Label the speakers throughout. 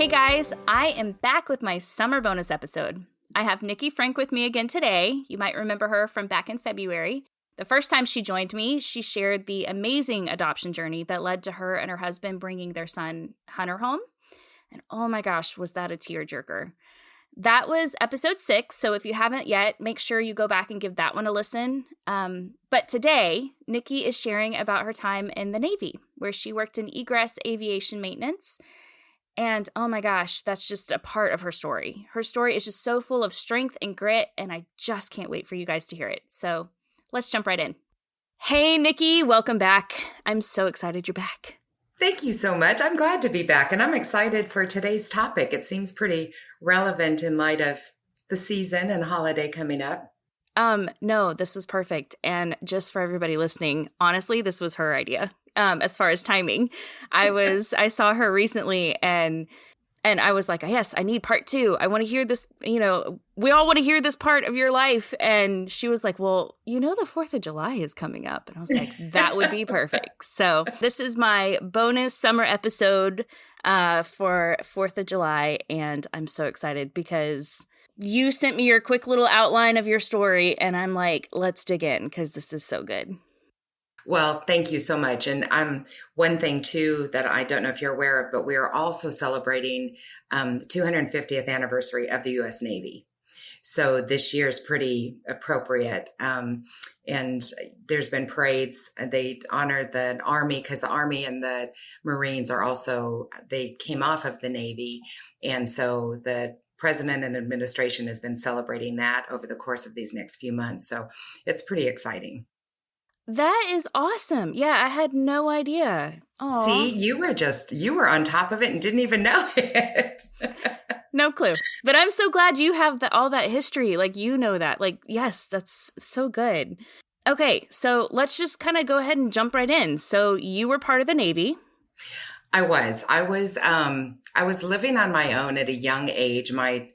Speaker 1: Hey guys, I am back with my summer bonus episode. I have Nikkie Frank with me again today. You might remember her from back in February. The first time she joined me, she shared the amazing adoption journey that led to her and her husband bringing their son Hunter home. And oh my gosh, was that a tearjerker. That was episode 6, so if you haven't yet, make sure you go back and give that one a listen. But today, Nikkie is sharing about her time in the Navy, where she worked in Egress Aviation Maintenance. And oh my gosh, that's just a part of her story. Her story is just so full of strength and grit, and I just can't wait for you guys to hear it. So let's jump right in. Hey, Nikkie, welcome back. I'm so excited you're back.
Speaker 2: Thank you so much. I'm glad to be back, and I'm excited for today's topic. It seems pretty relevant in light of the season and holiday coming up.
Speaker 1: No, this was perfect. And just for everybody listening, honestly, this was her idea. As far as timing, I saw her recently and I was like, yes, I need part 2. I want to hear this, we all want to hear this part of your life. And she was like, well, the 4th of July is coming up. And I was like, that would be perfect. So this is my bonus summer episode for 4th of July. And I'm so excited because you sent me your quick little outline of your story. And I'm like, let's dig in because this is so good.
Speaker 2: Well, thank you so much. And one thing, too, that I don't know if you're aware of, but we are also celebrating the 250th anniversary of the U.S. Navy. So this year is pretty appropriate. And there's been parades. They honor the Army because the Army and the Marines they came off of the Navy. And so the President and administration has been celebrating that over the course of these next few months. So it's pretty exciting.
Speaker 1: That is awesome. Yeah, I had no idea. Aww.
Speaker 2: See, you were on top of it and didn't even know it.
Speaker 1: No clue. But I'm so glad you have all that history. Like, that. Like, yes, that's so good. Okay, so let's just kind of go ahead and jump right in. So you were part of the Navy.
Speaker 2: I was living on my own at a young age. My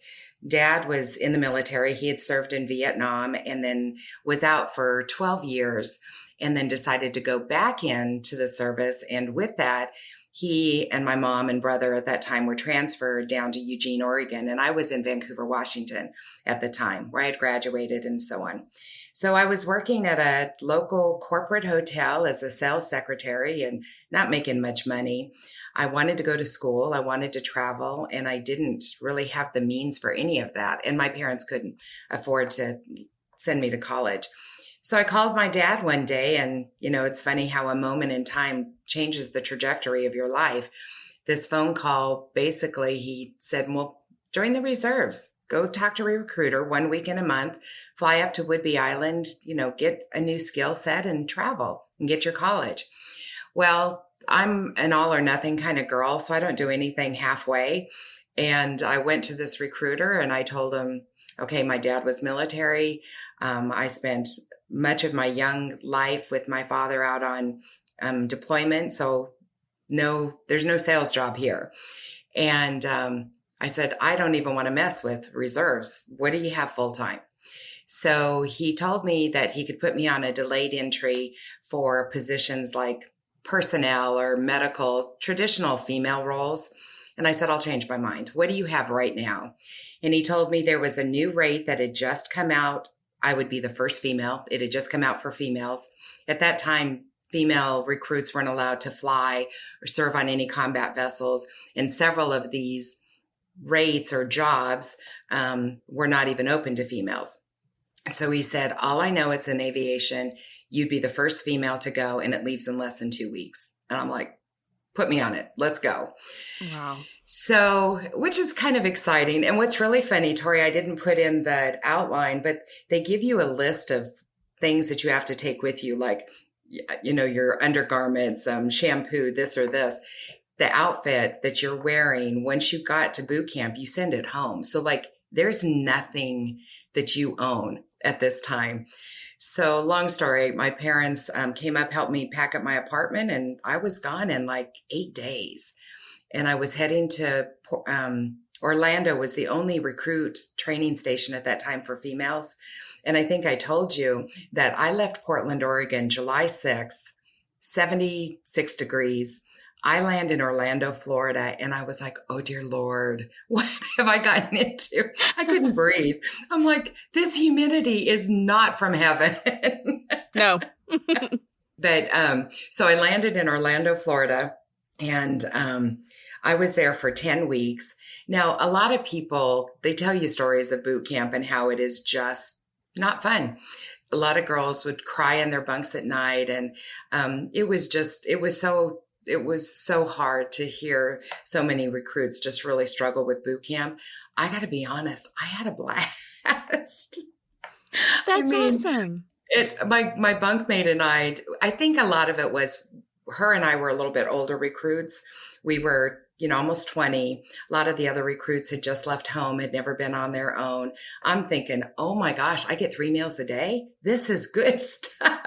Speaker 2: dad was in the military. He had served in Vietnam and then was out for 12 years and then decided to go back into the service. And with that, he and my mom and brother at that time were transferred down to Eugene, Oregon. And I was in Vancouver, Washington at the time where I had graduated and so on. So I was working at a local corporate hotel as a sales secretary and not making much money. I wanted to go to school. I wanted to travel, and I didn't really have the means for any of that. And my parents couldn't afford to send me to college. So I called my dad one day, and, it's funny how a moment in time changes the trajectory of your life. This phone call, basically, he said, well, join the reserves. Go talk to a recruiter 1 week in a month, fly up to Whidbey Island, get a new skill set and travel and get your college. Well, I'm an all or nothing kind of girl, so I don't do anything halfway. And I went to this recruiter and I told him, okay, my dad was military. I spent much of my young life with my father out on deployment. So there's no sales job here. And I said, I don't even want to mess with reserves. What do you have full time? So he told me that he could put me on a delayed entry for positions like personnel or medical, traditional female roles. And I said, I'll change my mind. What do you have right now? And he told me there was a new rate that had just come out. I would be the first female. It had just come out for females. At that time, female recruits weren't allowed to fly or serve on any combat vessels. And several of these rates or jobs were not even open to females. So he said, all I know, it's in aviation. You'd be the first female to go, and it leaves in less than 2 weeks. And I'm like, put me on it. Let's go.
Speaker 1: Wow.
Speaker 2: So, which is kind of exciting. And what's really funny, Tori, I didn't put in the outline, but they give you a list of things that you have to take with you, like, your undergarments, shampoo, this or this. The outfit that you're wearing, once you got to boot camp, you send it home. So there's nothing that you own at this time. So long story, my parents came up, helped me pack up my apartment, and I was gone in 8 days. And I was heading to Orlando. Was the only recruit training station at that time for females. And I think I told you that I left Portland, Oregon, July 6th, 76 degrees I land in Orlando, Florida, and I was like, oh, dear Lord, what have I gotten into? I couldn't breathe. I'm like, this humidity is not from heaven.
Speaker 1: No.
Speaker 2: But so I landed in Orlando, Florida, and I was there for 10 weeks. Now, a lot of people, they tell you stories of boot camp and how it is just not fun. A lot of girls would cry in their bunks at night. And it was so hard to hear so many recruits just really struggle with boot camp. I got to be honest, I had a blast.
Speaker 1: That's awesome.
Speaker 2: My bunkmate and I think a lot of it was her and I were a little bit older recruits. We were, almost 20. A lot of the other recruits had just left home, had never been on their own. I'm thinking, oh my gosh, I get 3 meals a day. This is good stuff.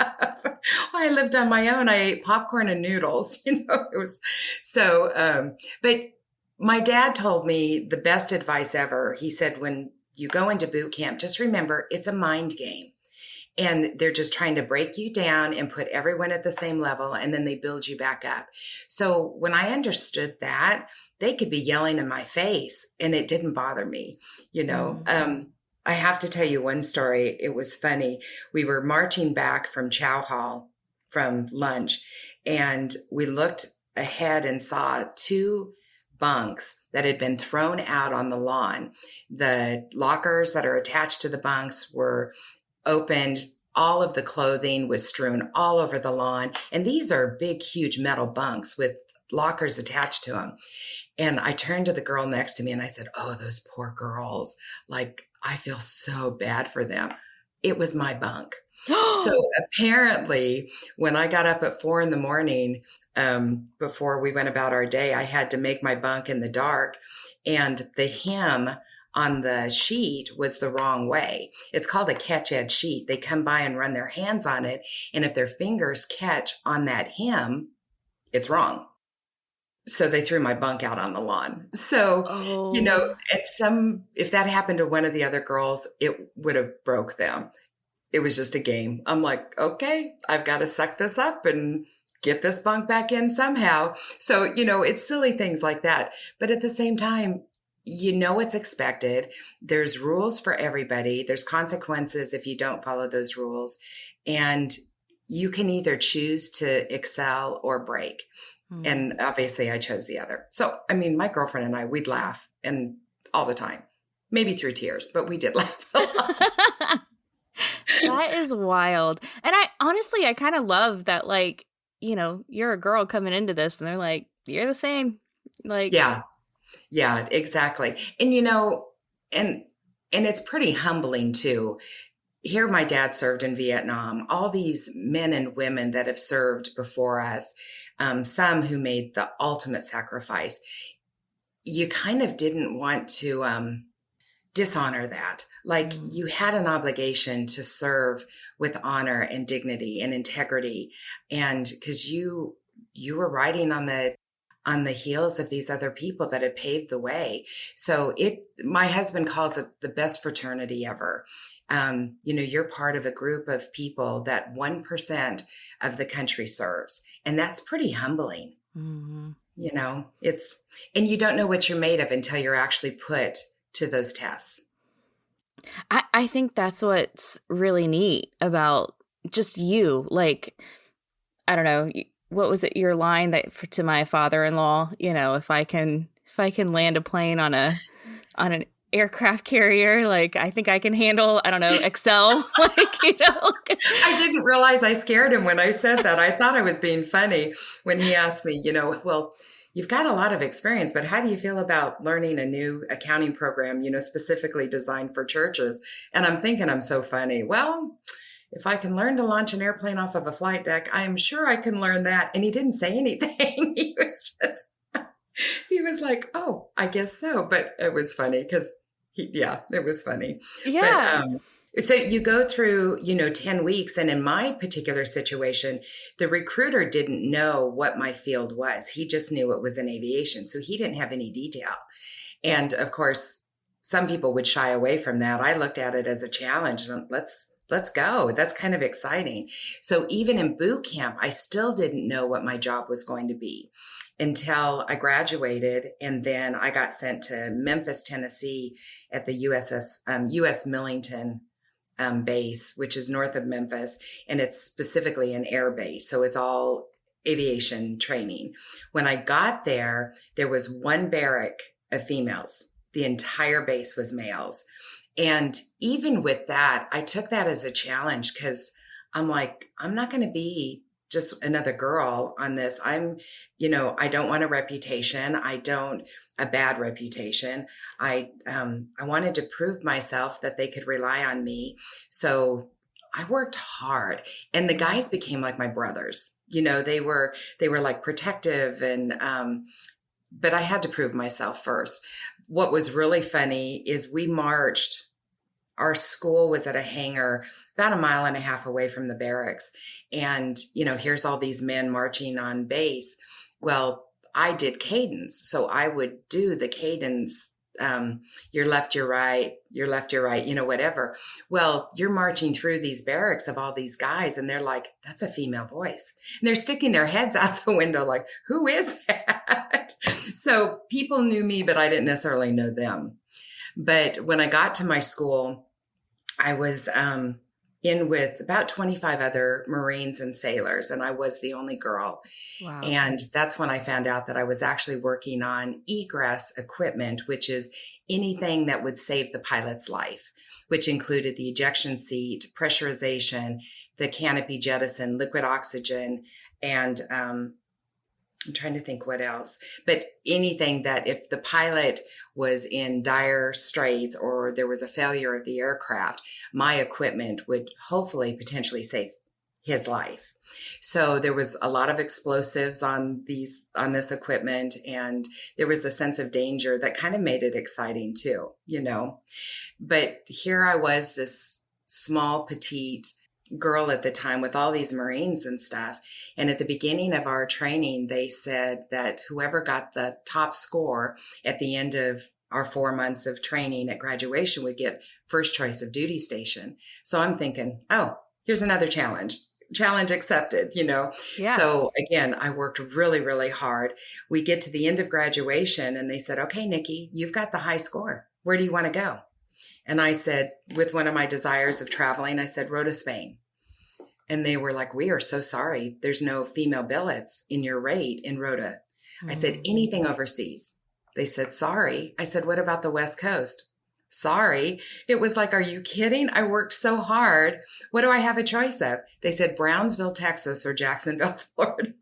Speaker 2: I lived on my own. I ate popcorn and noodles, it was so, but my dad told me the best advice ever. He said, when you go into boot camp, just remember it's a mind game. And they're just trying to break you down and put everyone at the same level, and then they build you back up. So when I understood that, they could be yelling in my face and it didn't bother me. I have to tell you one story. It was funny. We were marching back from Chow Hall from lunch, and we looked ahead and saw 2 bunks that had been thrown out on the lawn. The lockers that are attached to the bunks were opened. All of the clothing was strewn all over the lawn. And these are big, huge metal bunks with lockers attached to them. And I turned to the girl next to me and I said, oh, those poor girls. Like, I feel so bad for them. It was my bunk. So apparently when I got up at 4 a.m, before we went about our day, I had to make my bunk in the dark, and the hem on the sheet was the wrong way. It's called a catch edge sheet. They come by and run their hands on it. And if their fingers catch on that hem, it's wrong. So they threw my bunk out on the lawn. So, if that happened to one of the other girls, it would have broke them. It was just a game. I'm like, okay, I've got to suck this up and get this bunk back in somehow. So, it's silly things like that. But at the same time, what's expected. There's rules for everybody. There's consequences if you don't follow those rules. And you can either choose to excel or break. And obviously I chose the other. So, my girlfriend and I, we'd laugh and all the time, maybe through tears, but we did laugh a lot.
Speaker 1: That is wild. And I kind of love that, you're a girl coming into this and they're like, you're the same.
Speaker 2: Yeah, exactly. And, and it's pretty humbling too. Here, my dad served in Vietnam, all these men and women that have served before us, some who made the ultimate sacrifice. You kind of didn't want to dishonor that. Like, you had an obligation to serve with honor and dignity and integrity. And because you were riding on the heels of these other people that had paved the way. So my husband calls it the best fraternity ever. You're part of a group of people that 1% of the country serves. And that's pretty humbling. Mm-hmm. And you don't know what you're made of until you're actually put to those tests.
Speaker 1: I think that's what's really neat about just you. Like, I don't know, what was it? Your line to my father-in-law, if I can land a plane on an aircraft carrier, like, I think I can handle, I don't know, Excel.
Speaker 2: I didn't realize I scared him when I said that. I thought I was being funny when he asked me, well, you've got a lot of experience, but how do you feel about learning a new accounting program, specifically designed for churches? And I'm thinking I'm so funny. Well, if I can learn to launch an airplane off of a flight deck, I'm sure I can learn that. And he didn't say anything. He was like, oh, I guess so. But it was funny because it was funny.
Speaker 1: Yeah.
Speaker 2: But, so you go through, 10 weeks. And in my particular situation, the recruiter didn't know what my field was. He just knew it was in aviation. So he didn't have any detail. And of course, some people would shy away from that. I looked at it as a challenge. And let's go. That's kind of exciting. So even in boot camp, I still didn't know what my job was going to be. until I graduated. And then I got sent to Memphis, Tennessee at the U.S. Millington base, which is north of Memphis. And it's specifically an air base. So it's all aviation training. When I got there, there was one barrack of females. The entire base was males. And even with that, I took that as a challenge because I'm like, I'm not going to be just another girl on this. I don't want a reputation. A bad reputation. I wanted to prove myself that they could rely on me. So I worked hard, and the guys became like my brothers. They were like protective, and but I had to prove myself first. What was really funny is we marched. Our school was at a hangar about 1.5 miles away from the barracks. And, here's all these men marching on base. Well, I did cadence. So I would do the cadence, your left, your right, your left, your right, whatever. Well, you're marching through these barracks of all these guys, and they're like, that's a female voice. And they're sticking their heads out the window like, who is that? So people knew me, but I didn't necessarily know them. But when I got to my school, I was in with about 25 other Marines and sailors, and I was the only girl.
Speaker 1: Wow.
Speaker 2: And that's when I found out that I was actually working on egress equipment, which is anything that would save the pilot's life, which included the ejection seat, pressurization, the canopy jettison, liquid oxygen, and I'm trying to think what else, but anything that if the pilot was in dire straits or there was a failure of the aircraft, my equipment would hopefully potentially save his life. So there was a lot of explosives on this equipment, and there was a sense of danger that kind of made it exciting too, But here I was, this small, petite girl at the time with all these Marines and stuff. And at the beginning of our training, they said that whoever got the top score at the end of our 4 months of training at graduation would get first choice of duty station. So I'm thinking, oh, here's another challenge accepted, Yeah. So again, I worked really, really hard. We get to the end of graduation and they said, okay, Nikki, you've got the high score. Where do you want to go? And I said, with one of my desires of traveling, I said, Rota, Spain. And they were like, we are so sorry. There's no female billets in your rate in Rota. I said, anything overseas. They said, sorry. I said, what about the West Coast? Sorry. It was like, are you kidding? I worked so hard. What do I have a choice of? They said, Brownsville, Texas, or Jacksonville, Florida.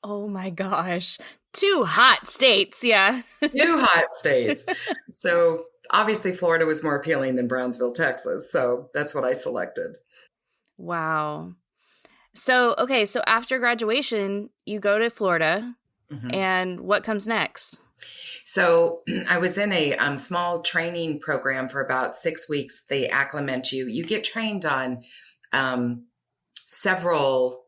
Speaker 1: Oh my gosh. 2 hot states. Yeah.
Speaker 2: 2 hot states. So obviously Florida was more appealing than Brownsville, Texas. So that's what I selected.
Speaker 1: Wow. So, okay. So after graduation, you go to Florida, and what comes next?
Speaker 2: So I was in a small training program for about 6 weeks. They acclimate you. You get trained on several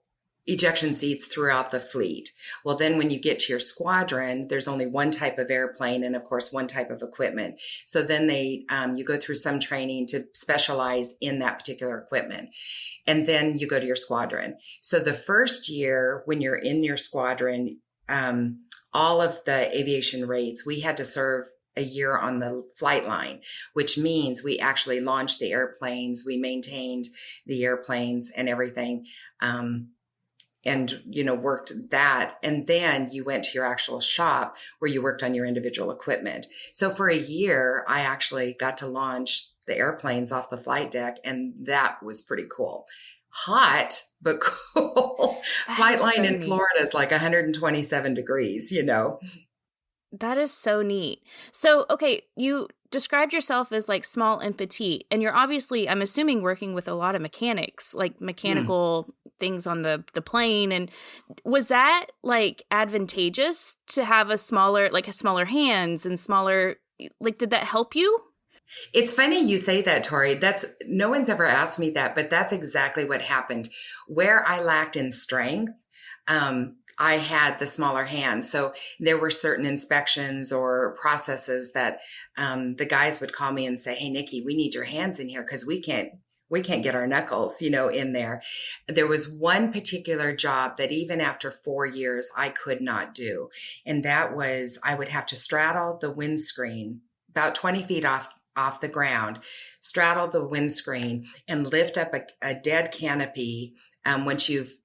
Speaker 2: ejection seats throughout the fleet. Well, then when you get to your squadron, there's only one type of airplane and of course one type of equipment. So then you go through some training to specialize in that particular equipment. And then you go to your squadron. So the first year when you're in your squadron, all of the aviation rates, we had to serve a year on the flight line, which means we actually launched the airplanes. We maintained the airplanes and everything. And, worked that. And then you went to your actual shop where you worked on your individual equipment. So for a year, I actually got to launch the airplanes off the flight deck. And that was pretty cool. Hot, but cool. Flight line in Florida is like 127 degrees,
Speaker 1: That is so neat. So, okay, you described yourself as like small and petite, and you're obviously, I'm assuming, working with a lot of mechanics, like mechanical things on the plane. And was that like advantageous to have smaller hands and smaller, like, did that help you?
Speaker 2: It's funny you say that, Tori. No one's ever asked me that, but that's exactly what happened. Where I lacked in strength, I had the smaller hands. So there were certain inspections or processes that the guys would call me and say, hey, Nikki, we need your hands in here because we can't we can't get our knuckles, in there. There was one particular job that even after 4 years, I could not do. And that was, I would have to straddle the windscreen about 20 feet off the ground, straddle the windscreen and lift up a dead canopy. Once you've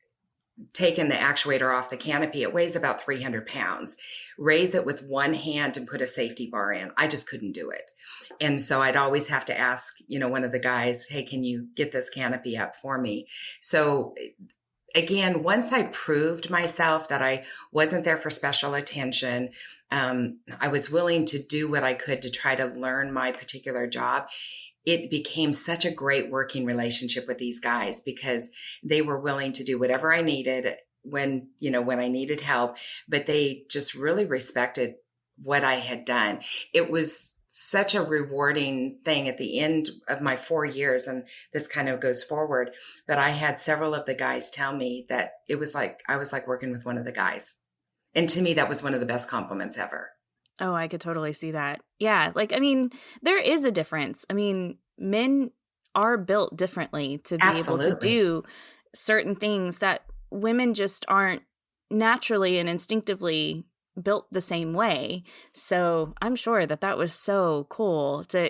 Speaker 2: taken the actuator off the canopy, it weighs about 300 pounds. Raise it with one hand and put a safety bar in. I just couldn't do it. And so I'd always have to ask, one of the guys, hey, can you get this canopy up for me? So again, once I proved myself that I wasn't there for special attention, I was willing to do what I could to try to learn my particular job. It became such a great working relationship with these guys because they were willing to do whatever I needed when I needed help, but they just really respected what I had done. It was such a rewarding thing at the end of my 4 years. And this kind of goes forward, but I had several of the guys tell me that it was like, I was like working with one of the guys. And to me, that was one of the best compliments ever.
Speaker 1: Oh, I could totally see that. Yeah. There is a difference. Men are built differently to be
Speaker 2: Absolutely.
Speaker 1: able to do certain things that women just aren't naturally and instinctively built the same way. So I'm sure that was so cool to,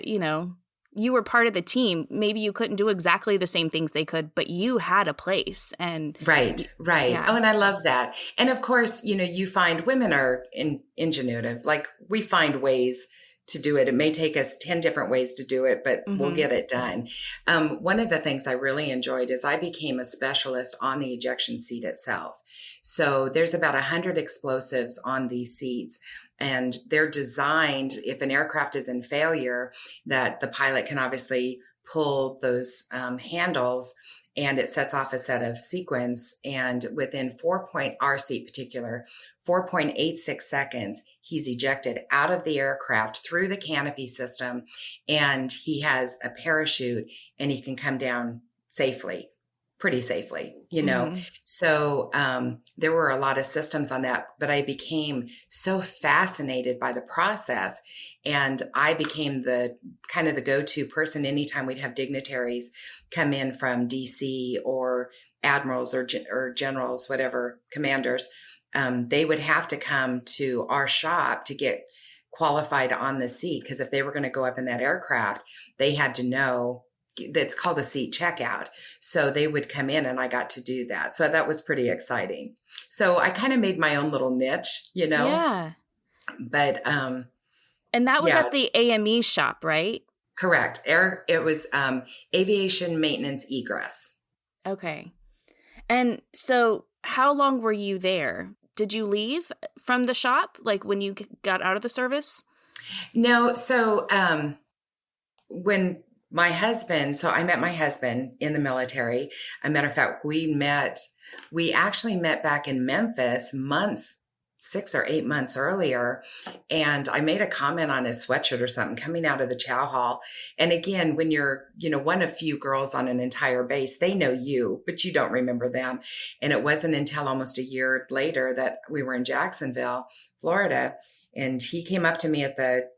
Speaker 1: you were part of the team. Maybe you couldn't do exactly the same things they could, but you had a place. And
Speaker 2: Right.
Speaker 1: Yeah.
Speaker 2: Oh, and I love that. And of course, you find women are ingenuitive. Like we find ways to do it. It may take us 10 different ways to do it, but we'll get it done. One of the things I really enjoyed is I became a specialist on the ejection seat itself. So there's about 100 explosives on these seats. And they're designed, if an aircraft is in failure, that the pilot can obviously pull those handles and it sets off a set of sequence. And within our seat particular, 4.86 seconds, he's ejected out of the aircraft through the canopy system. And he has a parachute and he can come down safely. Pretty safely, So there were a lot of systems on that, but I became so fascinated by the process. And I became the kind of the go-to person anytime we'd have dignitaries come in from DC or admirals or generals, whatever, commanders. They would have to come to our shop to get qualified on the seat. Because if they were going to go up in that aircraft, they had to know. That's called a seat checkout. So they would come in and I got to do that. So that was pretty exciting. So I kind of made my own little niche,
Speaker 1: Yeah.
Speaker 2: But
Speaker 1: and that was at the AME shop, right?
Speaker 2: Correct. It was Aviation Maintenance Egress.
Speaker 1: Okay. And so how long were you there? Did you leave from the shop, like when you got out of the service?
Speaker 2: No. So when I met my husband in the military. As a matter of fact, we actually met back in Memphis 6 or 8 months earlier. And I made a comment on his sweatshirt or something coming out of the chow hall. And again, when you're, one of few girls on an entire base, they know you, but you don't remember them. And it wasn't until almost a year later that we were in Jacksonville, Florida. And he came up to me at the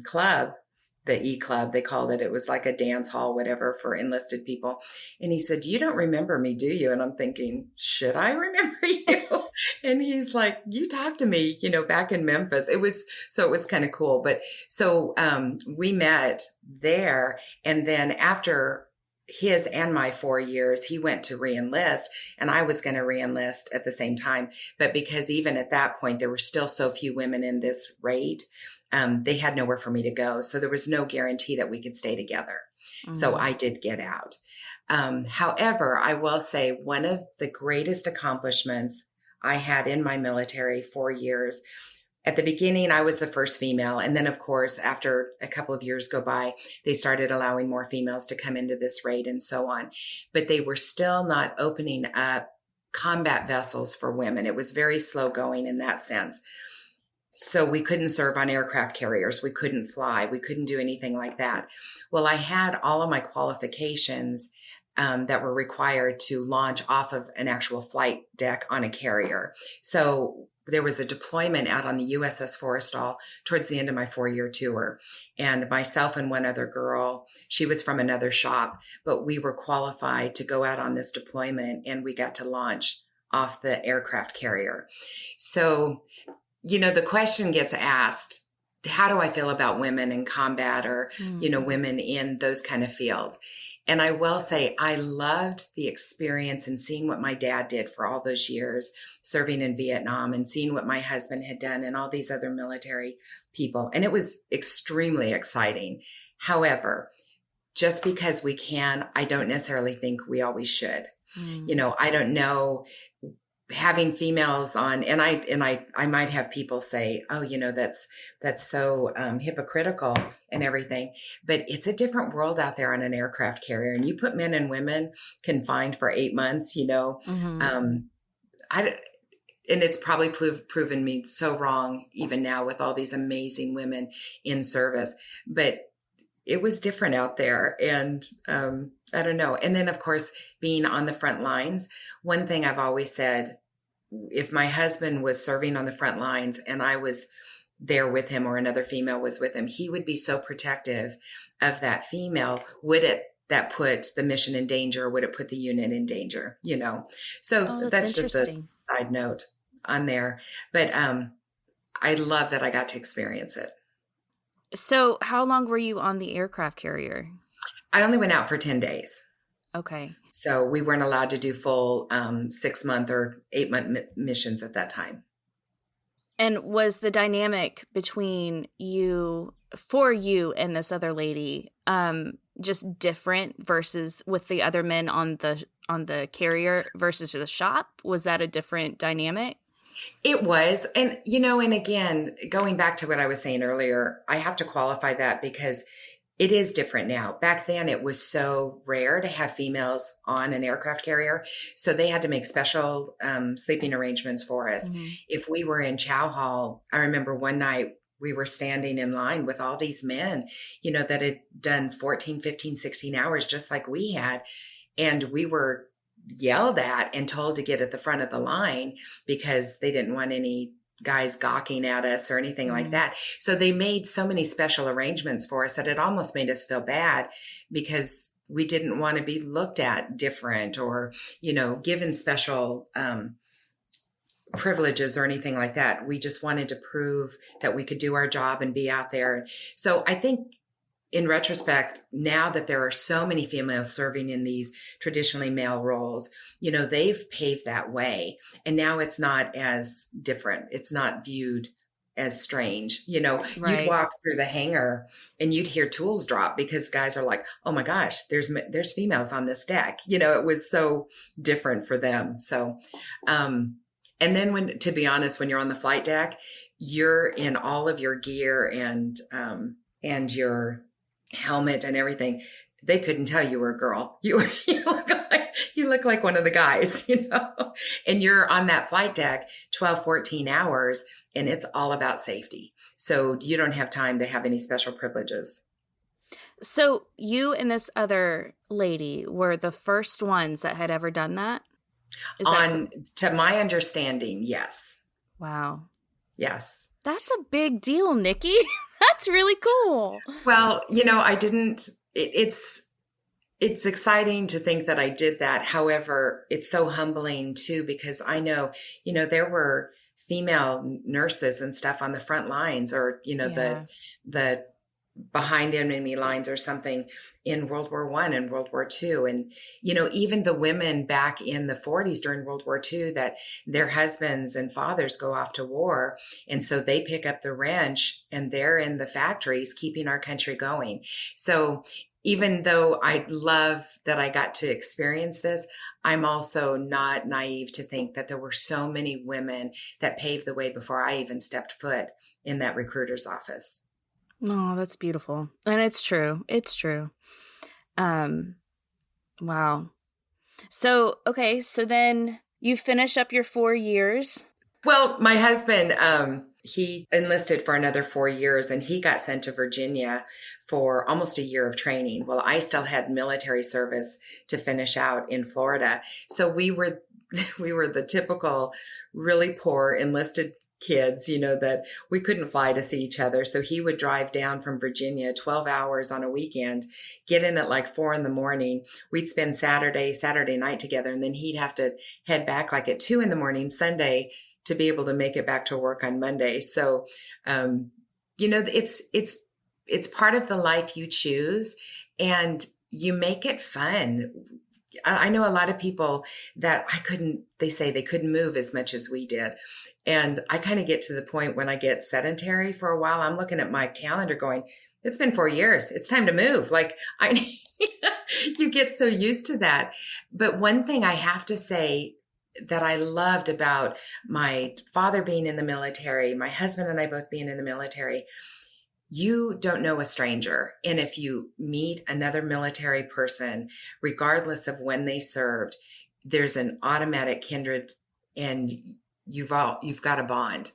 Speaker 2: club, the E Club, they called it. It was like a dance hall, whatever, for enlisted people. And he said, "You don't remember me, do you?" And I'm thinking, should I remember you? And he's like, "You talked to me, back in Memphis." It was kind of cool. But so we met there. And then after his and my 4 years, he went to reenlist and I was going to reenlist at the same time. But because even at that point, there were still so few women in this rate, they had nowhere for me to go. So there was no guarantee that we could stay together. Mm-hmm. So I did get out. However, I will say one of the greatest accomplishments I had in my military 4 years, at the beginning, I was the first female. And then, of course, after a couple of years go by, they started allowing more females to come into this raid and so on. But they were still not opening up combat vessels for women. It was very slow going in that sense. So we couldn't serve on aircraft carriers. We couldn't fly. We couldn't do anything like that. Well, I had all of my qualifications that were required to launch off of an actual flight deck on a carrier. So there was a deployment out on the USS Forrestal towards the end of my 4-year tour. And myself and one other girl, she was from another shop, but we were qualified to go out on this deployment, and we got to launch off the aircraft carrier. So, the question gets asked, how do I feel about women in combat or, women in those kind of fields? And I will say, I loved the experience and seeing what my dad did for all those years serving in Vietnam, and seeing what my husband had done and all these other military people. And it was extremely exciting. However, just because we can, I don't necessarily think we always should. I don't know, having females on, and I might have people say, oh, that's so hypocritical and everything, but it's a different world out there on an aircraft carrier, and you put men and women confined for 8 months, and it's probably proven me so wrong even now with all these amazing women in service, but it was different out there. And I don't know. And then, of course, being on the front lines, one thing I've always said, if my husband was serving on the front lines and I was there with him, or another female was with him, he would be so protective of that female. Would that put the mission in danger? Or would it put the unit in danger? So that's just a side note on there. But I love that I got to experience it.
Speaker 1: So how long were you on the aircraft carrier?
Speaker 2: I only went out for 10 days.
Speaker 1: Okay.
Speaker 2: So we weren't allowed to do full 6-month or 8-month missions at that time.
Speaker 1: And was the dynamic between you and this other lady just different versus with the other men on the carrier versus the shop? Was that a different dynamic?
Speaker 2: It was. And, and again, going back to what I was saying earlier, I have to qualify that because it is different now. Back then, it was so rare to have females on an aircraft carrier. So they had to make special sleeping arrangements for us. Mm-hmm. If we were in chow hall, I remember one night we were standing in line with all these men, that had done 14, 15, 16 hours just like we had. And we were yelled at and told to get at the front of the line because they didn't want any guys gawking at us or anything like that. So they made so many special arrangements for us that it almost made us feel bad because we didn't want to be looked at different or, given special privileges or anything like that. We just wanted to prove that we could do our job and be out there. So I think in retrospect, now that there are so many females serving in these traditionally male roles, they've paved that way. And now it's not as different. It's not viewed as strange. Right. You'd walk through the hangar and you'd hear tools drop because guys are like, oh my gosh, there's females on this deck. It was so different for them. So, and then to be honest, when you're on the flight deck, you're in all of your gear and your helmet and everything. They couldn't tell you were a girl. You look like one of the guys, and you're on that flight deck 12, 14 hours and it's all about safety. So you don't have time to have any special privileges.
Speaker 1: So you and this other lady were the first ones that had ever done that?
Speaker 2: To my understanding, yes.
Speaker 1: Wow.
Speaker 2: Yes.
Speaker 1: That's a big deal, Nikki. That's really cool.
Speaker 2: Well, I didn't, it's exciting to think that I did that. However, it's so humbling too, because I know, there were female nurses and stuff on the front lines or, the behind enemy lines or something in World War I and World War II. And, even the women back in the 40s during World War II that their husbands and fathers go off to war. And so they pick up the wrench and they're in the factories keeping our country going. So even though I love that I got to experience this, I'm also not naive to think that there were so many women that paved the way before I even stepped foot in that recruiter's office.
Speaker 1: Oh, that's beautiful. And it's true. It's true. Wow. So, okay. So then you finish up your 4 years.
Speaker 2: Well, my husband, he enlisted for another 4 years and he got sent to Virginia for almost a year of training. Well, I still had military service to finish out in Florida. So we were we were the typical really poor enlisted kids, that we couldn't fly to see each other. So he would drive down from Virginia 12 hours on a weekend, get in at like 4 a.m. We'd spend Saturday night together. And then he'd have to head back like at 2 a.m. Sunday to be able to make it back to work on Monday. So, it's part of the life you choose, and you make it fun. I know a lot of people that they say they couldn't move as much as we did. And I kind of get to the point when I get sedentary for a while, I'm looking at my calendar going, it's been 4 years. It's time to move. You get so used to that. But one thing I have to say that I loved about my father being in the military, my husband and I both being in the military, you don't know a stranger. And if you meet another military person, regardless of when they served, there's an automatic kindred, and you've got a bond,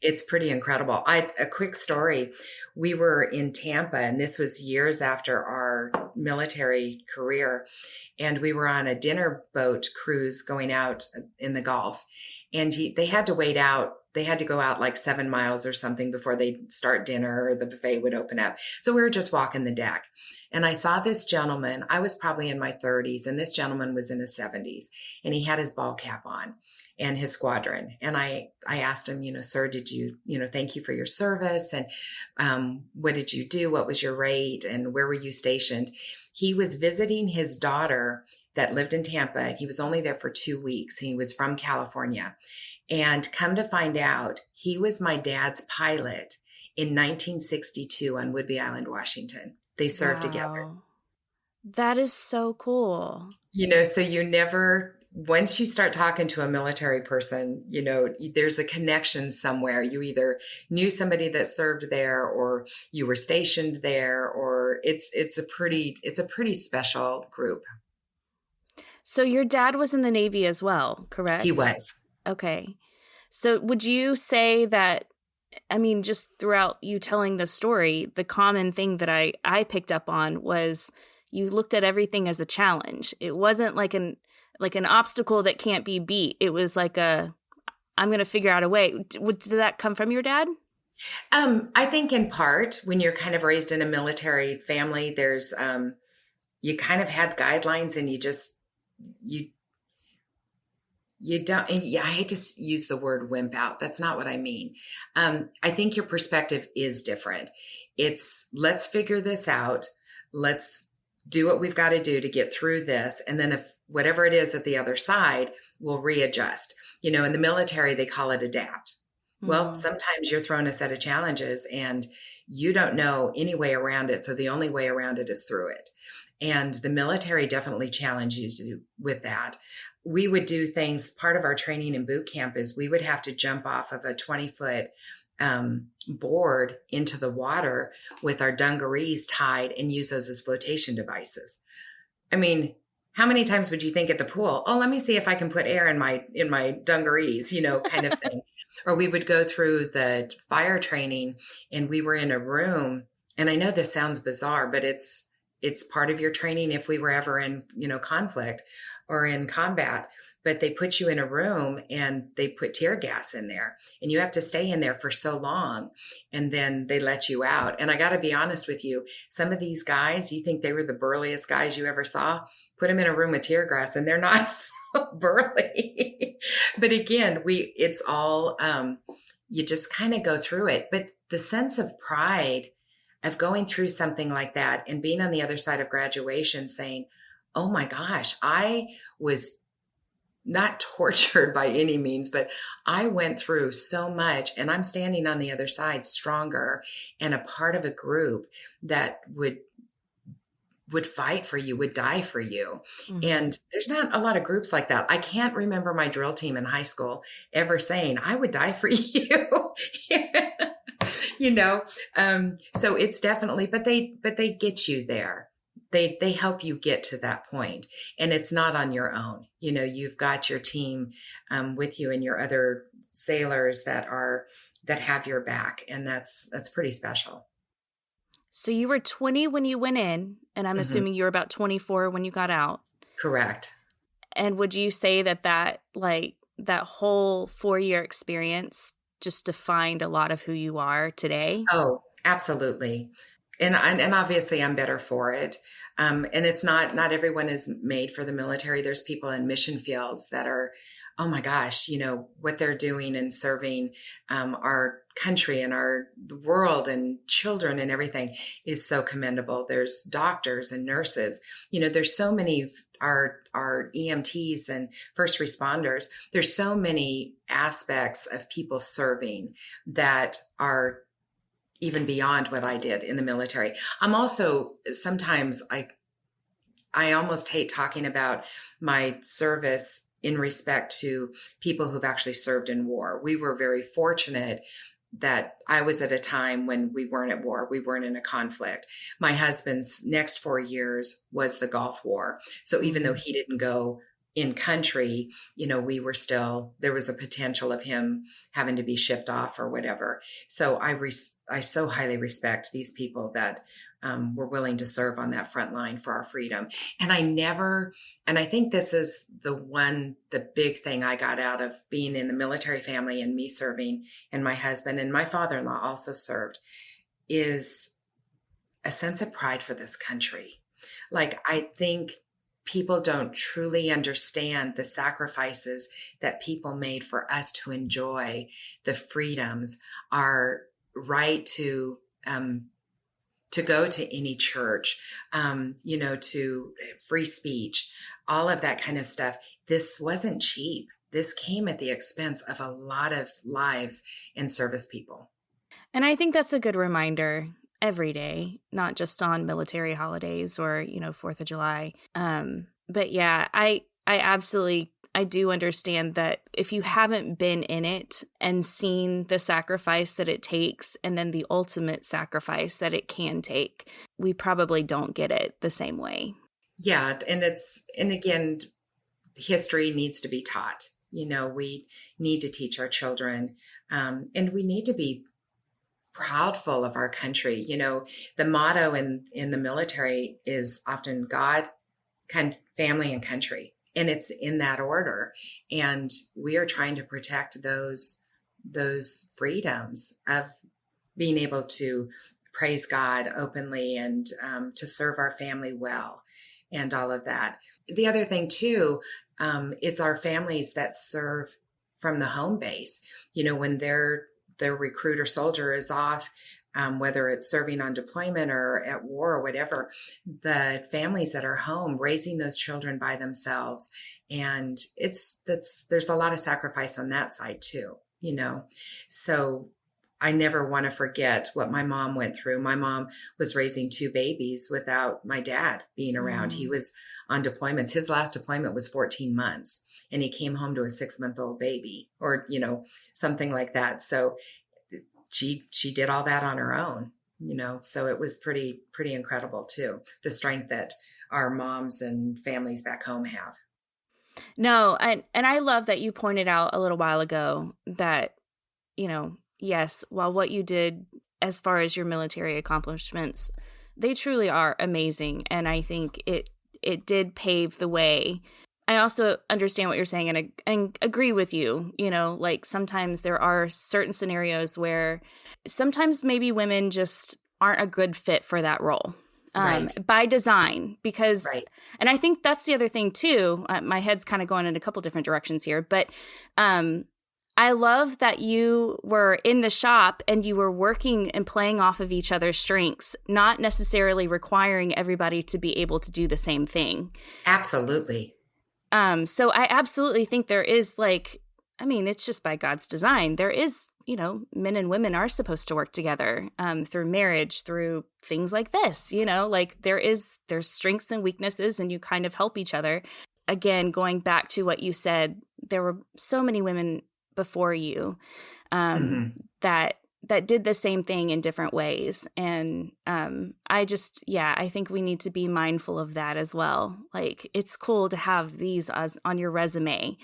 Speaker 2: It's pretty incredible. A quick story. We were in Tampa, and this was years after our military career. And we were on a dinner boat cruise going out in the Gulf, and they had to wait out. They had to go out like 7 miles or something before they'd start dinner or the buffet would open up. So we were just walking the deck. And I saw this gentleman. I was probably in my 30s, and this gentleman was in his 70s. And he had his ball cap on and his squadron. And I asked him, sir, did you, thank you for your service. And what did you do? What was your rate? And where were you stationed? He was visiting his daughter that lived in Tampa. He was only there for 2 weeks. He was from California. And come to find out, he was my dad's pilot in 1962 on Whidbey Island, Washington. They served together.
Speaker 1: That is so cool.
Speaker 2: So once you start talking to a military person, there's a connection somewhere. You either knew somebody that served there, or you were stationed there, or it's a pretty special group.
Speaker 1: So your dad was in the Navy as well, correct?
Speaker 2: He was.
Speaker 1: Okay. So would you say that, just throughout you telling the story, the common thing that I picked up on was you looked at everything as a challenge. It wasn't like an obstacle that can't be beat. It was like I'm going to figure out a way. Did that come from your dad?
Speaker 2: I think in part, when you're kind of raised in a military family, there's, you kind of had guidelines, and you don't, and I hate to use the word wimp out. That's not what I mean. I think your perspective is different. It's, let's figure this out. Let's do what we've got to do to get through this. And then if whatever it is at the other side, we'll readjust. In the military, they call it adapt. Mm-hmm. Well, sometimes you're thrown a set of challenges and you don't know any way around it. So the only way around it is through it. And the military definitely challenges you with that. We would do things, part of our training in boot camp is we would have to jump off of a 20-foot board into the water with our dungarees tied and use those as flotation devices. How many times would you think at the pool, oh, let me see if I can put air in my dungarees, kind of thing. Or we would go through the fire training, and we were in a room, and I know this sounds bizarre, but it's part of your training if we were ever in, conflict or in combat. But they put you in a room and they put tear gas in there, and you have to stay in there for so long, and then they let you out. And I got to be honest with you, some of these guys, you think they were the burliest guys you ever saw, put them in a room with tear gas and they're not so burly. But again, it's all, you just kind of go through it. But the sense of pride of going through something like that and being on the other side of graduation saying, oh my gosh, I was not tortured by any means, but I went through so much, and I'm standing on the other side stronger and a part of a group that would fight for you, would die for you. Mm-hmm. And there's not a lot of groups like that. I can't remember my drill team in high school ever saying, I would die for you. So it's definitely, but they get you there. They help you get to that point, and it's not on your own. You've got your team with you and your other sailors that have your back, and that's pretty special.
Speaker 1: So you were 20 when you went in, and I'm assuming you were about 24 when you got out.
Speaker 2: Correct.
Speaker 1: And would you say that like that whole 4-year experience just defined a lot of who you are today?
Speaker 2: Oh, absolutely. And obviously I'm better for it. And it's not everyone is made for the military. There's people in mission fields that are, oh my gosh, what they're doing and serving our country and the world and children and everything is so commendable. There's doctors and nurses. There's so many our EMTs and first responders. There's so many aspects of people serving that are even beyond what I did in the military. I'm also sometimes I almost hate talking about my service in respect to people who've actually served in war. We were very fortunate that I was at a time when we weren't at war. We weren't in a conflict. My husband's next 4 years was the Gulf War. So even though he didn't go in country, we were still, there was a potential of him having to be shipped off or whatever. So I so highly respect these people that were willing to serve on that front line for our freedom. And I think this is the big thing I got out of being in the military family and me serving, and my husband and my father-in-law also served, is a sense of pride for this country. Like, I think people don't truly understand the sacrifices that people made for us to enjoy the freedoms, our right to go to any church, to free speech, all of that kind of stuff. This wasn't cheap. This came at the expense of a lot of lives and service people.
Speaker 1: And I think that's a good reminder every day, not just on military holidays or, 4th of July. But yeah, I absolutely, I do understand that if you haven't been in it and seen the sacrifice that it takes and then the ultimate sacrifice that it can take, we probably don't get it the same way.
Speaker 2: Yeah. And again, history needs to be taught. We need to teach our children, and we need to be proudful of our country. The motto in the military is often God, family, and country. And it's in that order. And we are trying to protect those freedoms of being able to praise God openly and to serve our family well and all of that. The other thing too, it's our families that serve from the home base. When their recruit or soldier is off, whether it's serving on deployment or at war or whatever, the families that are home raising those children by themselves. And there's a lot of sacrifice on that side too, So I never want to forget what my mom went through. My mom was raising 2 babies without my dad being around. He was on deployments. His last deployment was 14 months and he came home to a 6-month-old baby or, something like that. So she did all that on her own, so it was pretty incredible too, the strength that our moms and families back home have.
Speaker 1: No, and I love that you pointed out a little while ago that, yes, while what you did as far as your military accomplishments, they truly are amazing. And I think it did pave the way. I also understand what you're saying and agree with you. Like sometimes there are certain scenarios where sometimes maybe women just aren't a good fit for that role.
Speaker 2: Right.
Speaker 1: By design, because,
Speaker 2: Right.
Speaker 1: And I think that's the other thing too. My head's kind of going in a couple different directions here, but I love that you were in the shop and you were working and playing off of each other's strengths, not necessarily requiring everybody to be able to do the same thing.
Speaker 2: Absolutely.
Speaker 1: So I absolutely think there is it's just by God's design. There is, men and women are supposed to work together through marriage, through things like this, there's strengths and weaknesses and you kind of help each other. Again, going back to what you said, there were so many women before you that did the same thing in different ways. And I think we need to be mindful of that as well. Like, it's cool to have these on your resume,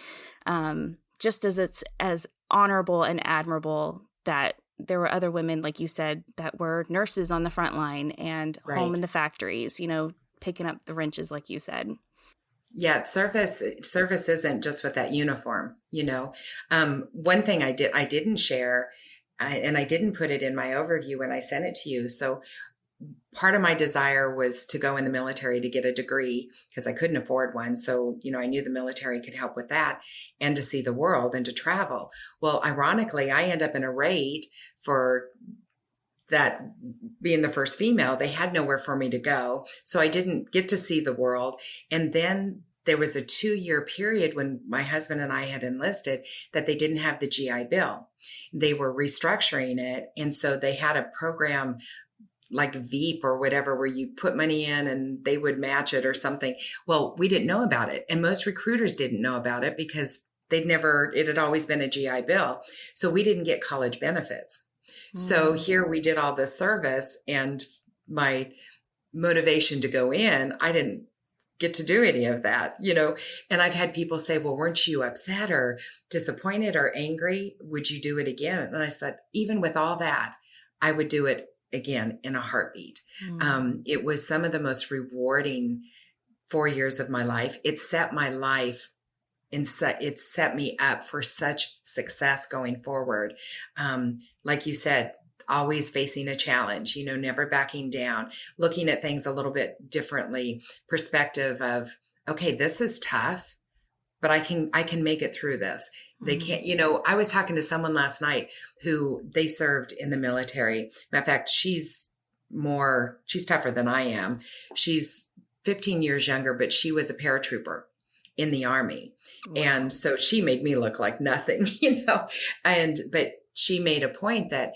Speaker 1: just as it's as honorable and admirable that there were other women, like you said, that were nurses on the front line and
Speaker 2: Right.
Speaker 1: home in the factories, picking up the wrenches, like you said.
Speaker 2: Yeah, service isn't just with that uniform, you know. One thing I didn't share, and I didn't put it in my overview when I sent it to you. So part of my desire was to go in the military to get a degree because I couldn't afford one. So, I knew the military could help with that and to see the world and to travel. Well, ironically, I end up in a raid for that being the first female. They had nowhere for me to go. So I didn't get to see the world. And then there was a 2-year period when my husband and I had enlisted that they didn't have the GI Bill. They were restructuring it. And so they had a program like Veep or whatever, where you put money in and they would match it or something. Well, we didn't know about it. And most recruiters didn't know about it because it had always been a GI Bill. So we didn't get college benefits. So here we did all this service, and my motivation to go in, I didn't get to do any of that, and I've had people say, well, weren't you upset or disappointed or angry? Would you do it again? And I said, even with all that, I would do it again in a heartbeat. It was some of the most rewarding 4 years of my life. It set my life and it set me up for such success going forward. Like you said, always facing a challenge, never backing down, looking at things a little bit differently, perspective of, okay, this is tough, but I can make it through this. They can't, I was talking to someone last night who they served in the military. Matter of fact, she's tougher than I am. She's 15 years younger, but she was a paratrooper in the Army. Wow. And so she made me look like nothing, but she made a point that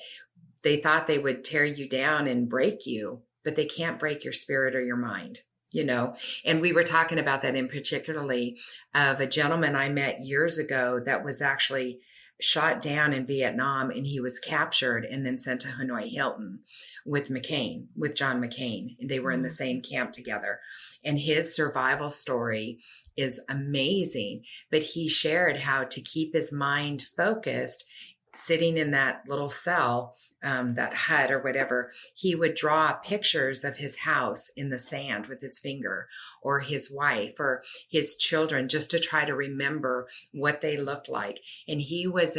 Speaker 2: they thought they would tear you down and break you, but they can't break your spirit or your mind. And we were talking about that in particularly of a gentleman I met years ago that was actually shot down in Vietnam, and he was captured and then sent to Hanoi Hilton with John McCain. They were in the same camp together, and his survival story is amazing. But he shared how to keep his mind focused sitting in that little cell, that hut or whatever. He would draw pictures of his house in the sand with his finger, or his wife or his children, just to try to remember what they looked like. And he was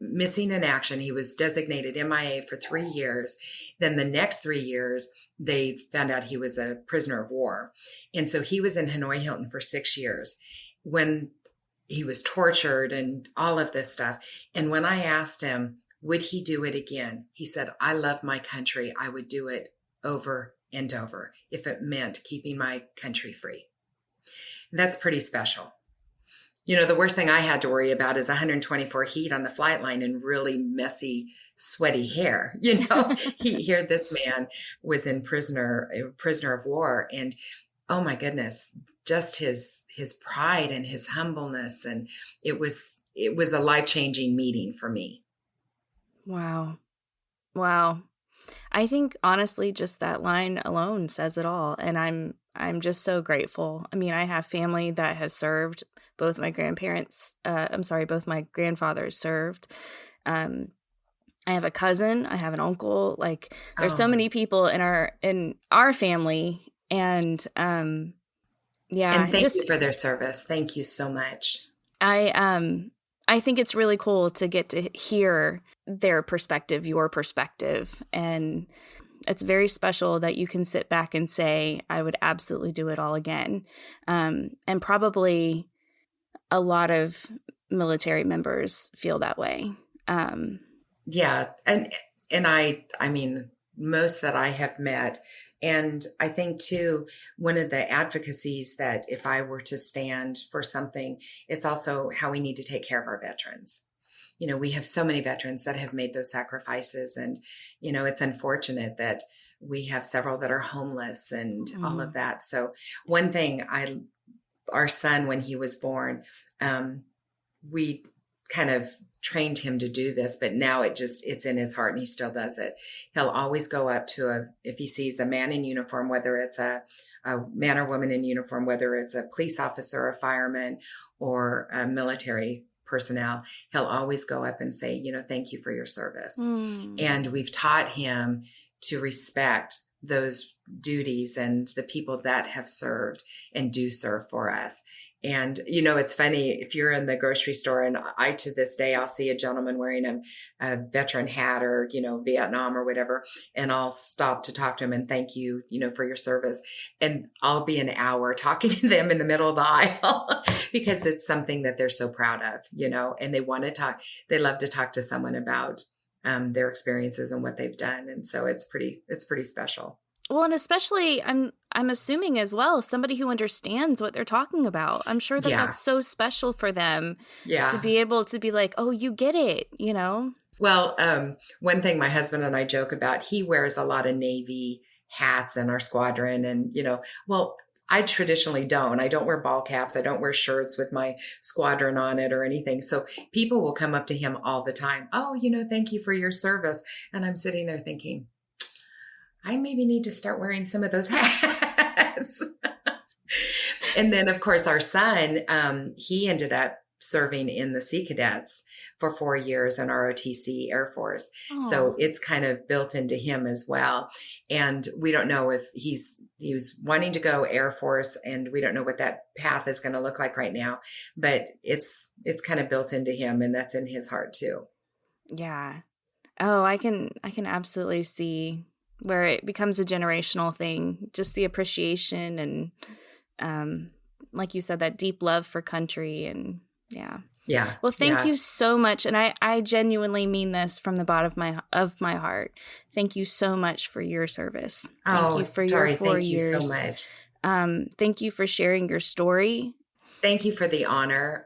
Speaker 2: missing in action. He was designated MIA for 3 years. Then the next 3 years, they found out he was a prisoner of war. And so he was in Hanoi Hilton for 6 years when he was tortured and all of this stuff. And when I asked him, would he do it again? He said, I love my country. I would do it over and over if it meant keeping my country free. And that's pretty special. The worst thing I had to worry about is 124 heat on the flight line and really messy, sweaty hair. Here this man was a prisoner of war. And oh my goodness, just his pride and his humbleness. And it was a life-changing meeting for me.
Speaker 1: Wow. I think honestly, just that line alone says it all. And I'm just so grateful. I mean, I have family that has served. Both my both my grandfathers served. I have a cousin, I have an uncle. Like, there's so many people in our family. And yeah.
Speaker 2: And thank you for their service. Thank you so much.
Speaker 1: I think it's really cool to get to hear their perspective, your perspective. And it's very special that you can sit back and say, I would absolutely do it all again. And probably a lot of military members feel that way.
Speaker 2: Yeah. And I mean, most that I have met. And I think too, one of the advocacies that if I were to stand for something, it's also how we need to take care of our veterans. We have so many veterans that have made those sacrifices, and, it's unfortunate that we have several that are homeless and all of that. So one thing our son, when he was born, we kind of trained him to do this, but now it's in his heart and he still does it. He'll always go up to if he sees a man in uniform, whether it's a man or woman in uniform, whether it's a police officer, a fireman, or a military personnel, he'll always go up and say, thank you for your service. And we've taught him to respect those duties and the people that have served and do serve for us. And, it's funny if you're in the grocery store and to this day, I'll see a gentleman wearing a veteran hat or, Vietnam or whatever, and I'll stop to talk to him and thank you, for your service. And I'll be an hour talking to them in the middle of the aisle because it's something that they're so proud of, and they want to talk. They love to talk to someone about their experiences and what they've done. And so it's pretty special.
Speaker 1: Well, and especially I'm assuming as well, somebody who understands what they're talking about. I'm sure that that's so special for them to be able to be like, oh, you get it,
Speaker 2: Well, one thing my husband and I joke about, he wears a lot of Navy hats in our squadron. And, well, I traditionally don't. I don't wear ball caps. I don't wear shirts with my squadron on it or anything. So people will come up to him all the time. Oh, thank you for your service. And I'm sitting there thinking, I maybe need to start wearing some of those hats. And then, of course, our son, he ended up serving in the Sea Cadets for 4 years in ROTC Air Force.
Speaker 1: Aww.
Speaker 2: So it's kind of built into him as well. And we don't know if he was wanting to go Air Force, and we don't know what that path is going to look like right now. But it's kind of built into him, and that's in his heart too.
Speaker 1: Yeah. Oh, I can absolutely see where it becomes a generational thing, just the appreciation and, like you said, that deep love for country. And
Speaker 2: yeah.
Speaker 1: Well, thank you so much. And I genuinely mean this from the bottom of my heart. Thank you so much for your service. Thank you for your 4 years.
Speaker 2: Thank you so much.
Speaker 1: Thank you for sharing your story.
Speaker 2: Thank you for the honor.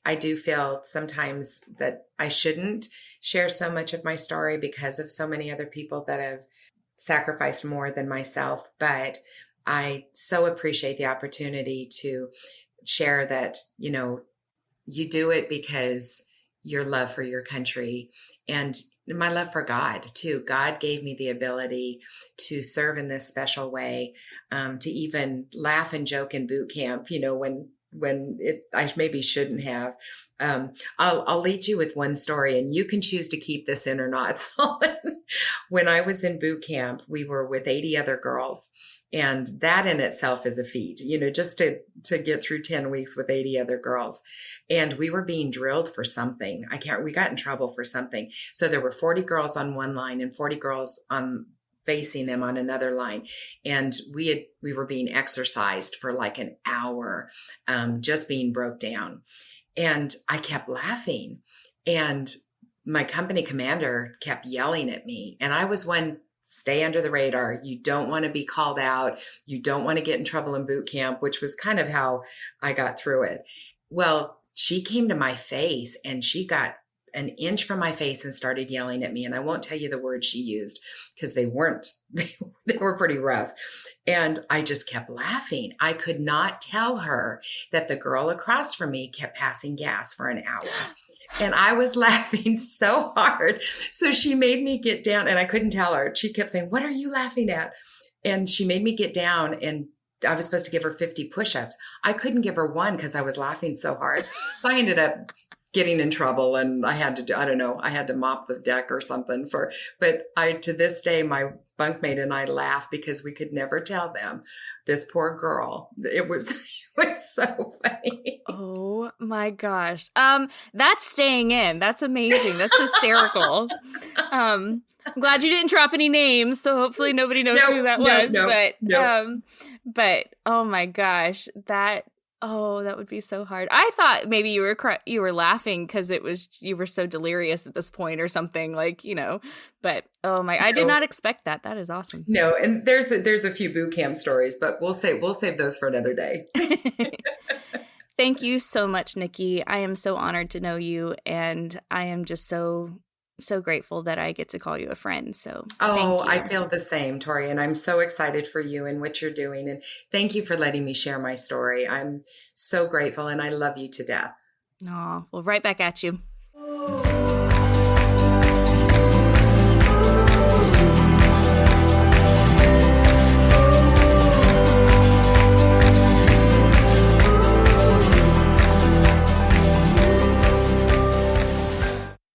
Speaker 2: I do feel sometimes that I shouldn't share so much of my story because of so many other people that have sacrificed more than myself. But I so appreciate the opportunity to share that, you do it because your love for your country and my love for God too. God gave me the ability to serve in this special way, to even laugh and joke in boot camp, when I maybe shouldn't have. I'll lead you with one story, and you can choose to keep this in or not. So when I was in boot camp, we were with 80 other girls. And that in itself is a feat, just to get through 10 weeks with 80 other girls. And we were being drilled for something. We got in trouble for something. So there were 40 girls on one line and 40 girls facing them on another line. And we were being exercised for like an hour, just being broke down. And I kept laughing. And my company commander kept yelling at me. And I was one, stay under the radar. You don't want to be called out. You don't want to get in trouble in boot camp, which was kind of how I got through it. Well, she came to my face and she got an inch from my face and started yelling at me. And I won't tell you the words she used because they were pretty rough. And I just kept laughing. I could not tell her that the girl across from me kept passing gas for an hour. And I was laughing so hard. So she made me get down and I couldn't tell her. She kept saying, "What are you laughing at?" And she made me get down, and I was supposed to give her 50 push-ups. I couldn't give her one because I was laughing so hard. So I ended up getting in trouble, and I had to mop the deck or something but to this day, my bunkmate and I laugh because we could never tell them, this poor girl. It was so funny.
Speaker 1: Oh my gosh. That's staying in. That's amazing. That's hysterical. I'm glad you didn't drop any names, so hopefully nobody knows who that was. But oh my gosh, that would be so hard. I thought maybe you were laughing because you were so delirious at this point or something, but I did not expect that. That is awesome.
Speaker 2: No, and there's a few boot camp stories, but we'll save those for another day.
Speaker 1: Thank you so much, Nikki. I am so honored to know you, and I am just so grateful that I get to call you a friend. So thank you.
Speaker 2: I feel the same, Tori, and I'm so excited for you and what you're doing. And thank you for letting me share my story. I'm so grateful, and I love you to death.
Speaker 1: Oh, well, right back at you.